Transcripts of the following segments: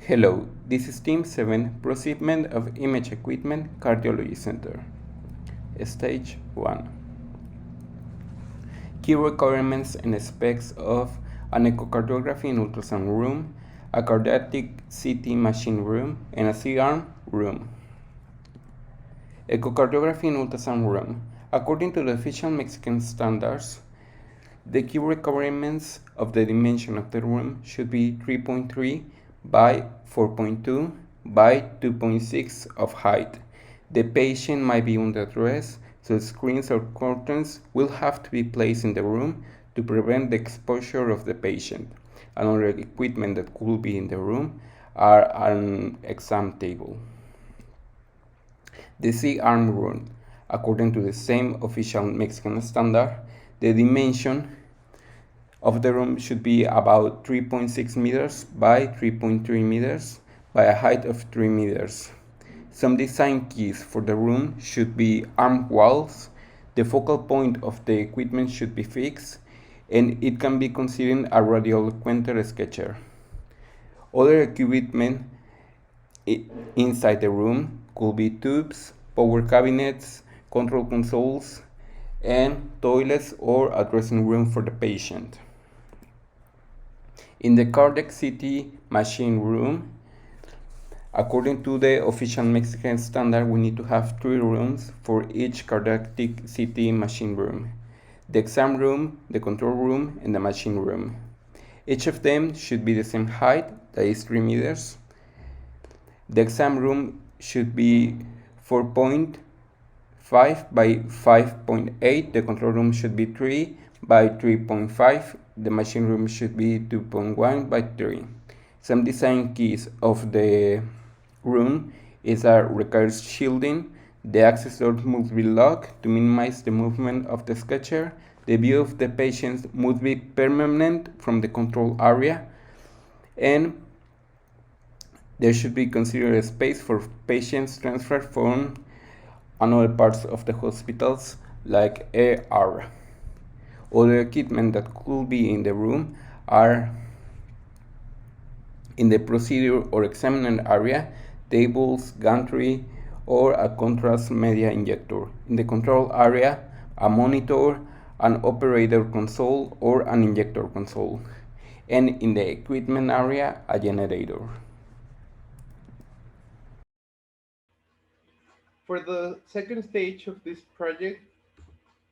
Hello, this is Team 7, Procurement of Image Equipment, Cardiology Center. Stage 1. Key requirements and specs of an echocardiography in ultrasound room, a cardiac CT machine room, and a C-arm room. Echocardiography in ultrasound room. According to the official Mexican standards, the key requirements of the dimension of the room should be 3.3 by 4.2 by 2.6 of height. The patient might be under dress, so screens or curtains will have to be placed in the room to prevent the exposure of the patient. Another equipment that could be in the room are an exam table. The C-arm room. According to the same official Mexican standard, the dimension of the room should be about 3.6 meters by 3.3 meters by a height of 3 meters. Some design keys for the room should be arm walls, the focal point of the equipment should be fixed, and it can be considered a radial Quenter sketcher. Other equipment inside the room could be tubes, power cabinets, control consoles, and toilets or a dressing room for the patient. In the cardiac CT machine room, according to the official Mexican standard, we need to have 3 rooms for each cardiac CT machine room: the exam room, the control room, and the machine room. Each of them should be the same height, that is 3 meters. The exam room should be 4.5 by 5.8. The control room should be 3 by 3.5. The machine room should be 2.1 by 3. Some design keys of the room is a requires shielding. The access doors must be locked to minimize the movement of the sketcher. The view of the patient must be permanent from the control area, and there should be considered a space for patients transferred from another parts of the hospitals like AR. Other equipment that could be in the room are in the procedure or examiner area, tables, gantry, or a contrast media injector. In the control area, a monitor, an operator console, or an injector console. And in the equipment area, a generator. For the second stage of this project,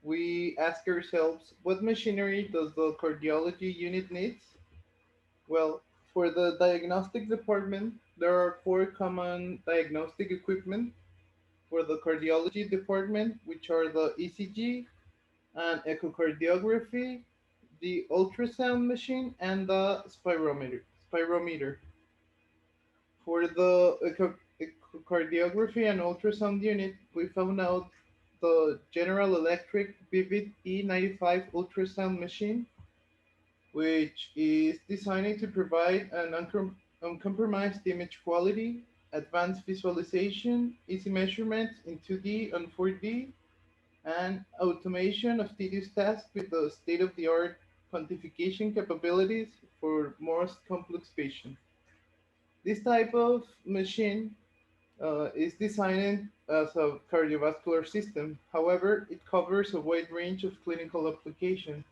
we ask ourselves, what machinery does the cardiology unit needs? Well, for the diagnostic department, there are 4 common diagnostic equipment for the cardiology department, which are the ECG and echocardiography, the ultrasound machine, and the spirometer. For the echocardiography and ultrasound unit, we found out the General Electric Vivid E95 ultrasound machine, which is designed to provide an uncompromised image quality, advanced visualization, easy measurements in 2D and 4D, and automation of tedious tasks with the state-of-the-art quantification capabilities for most complex patients. This type of machine is designed as a cardiovascular system. However, it covers a wide range of clinical applications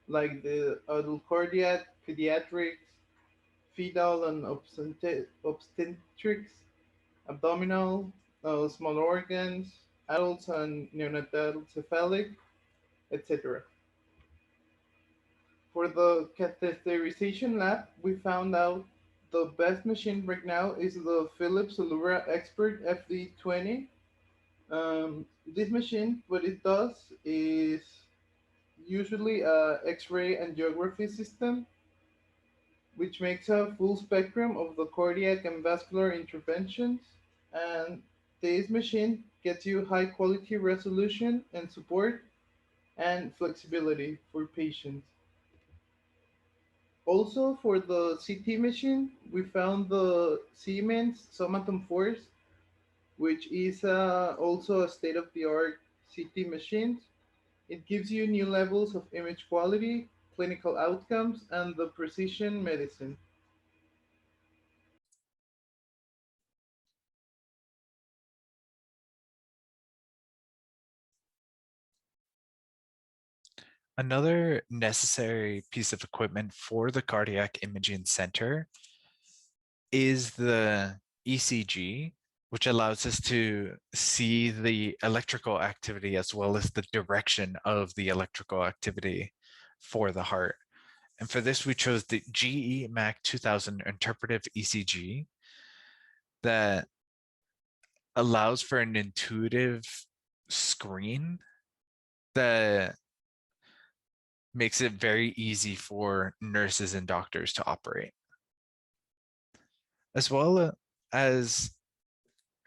like the adult cardiac, pediatrics, fetal and obstetrics, abdominal, small organs, adults and neonatal cephalic, etc. For the catheterization lab, we found out the best machine right now is the Philips Allura Expert FD20. This machine, what it does is usually a X-ray angiography system, which makes a full spectrum of the cardiac and vascular interventions. And this machine gets you high quality resolution and support and flexibility for patients. Also, for the CT machine, we found the Siemens Somaton Force, which is also a state of the art CT machine. It gives you new levels of image quality, clinical outcomes, and the precision medicine. Another necessary piece of equipment for the cardiac imaging center is the ECG, which allows us to see the electrical activity as well as the direction of the electrical activity for the heart. And for this, we chose the GE MAC 2000 interpretive ECG that allows for an intuitive screen that makes it very easy for nurses and doctors to operate, as well as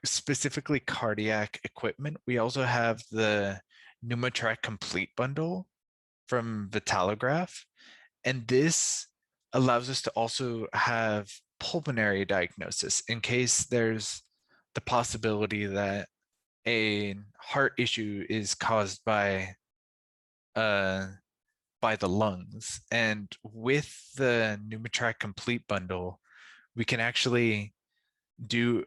specifically cardiac equipment. We also have the Pneumotrack Complete bundle from Vitalograph, and this allows us to also have pulmonary diagnosis in case there's the possibility that a heart issue is caused uh, by the lungs. And with the Pneumotrack Complete bundle, we can actually do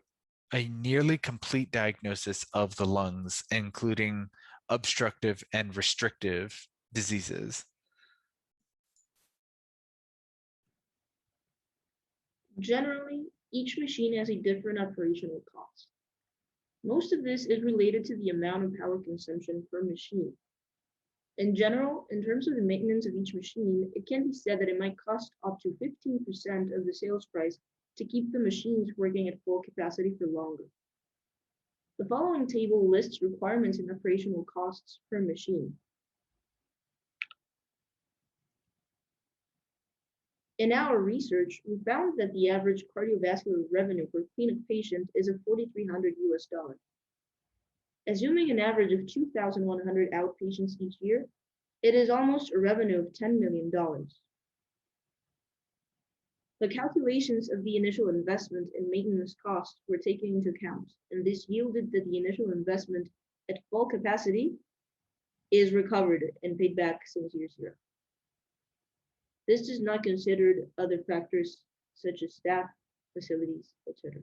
a nearly complete diagnosis of the lungs, including obstructive and restrictive diseases. Generally, each machine has a different operational cost. Most of this is related to the amount of power consumption per machine. In general, in terms of the maintenance of each machine, it can be said that it might cost up to 15% of the sales price to keep the machines working at full capacity for longer. The following table lists requirements and operational costs per machine. In our research, we found that the average cardiovascular revenue per clinic patient is of $4,300 US. Assuming an average of 2,100 outpatients each year, it is almost a revenue of $10 million. The calculations of the initial investment and maintenance costs were taken into account, and this yielded that the initial investment at full capacity is recovered and paid back since year zero. This does not consider other factors such as staff, facilities, etc.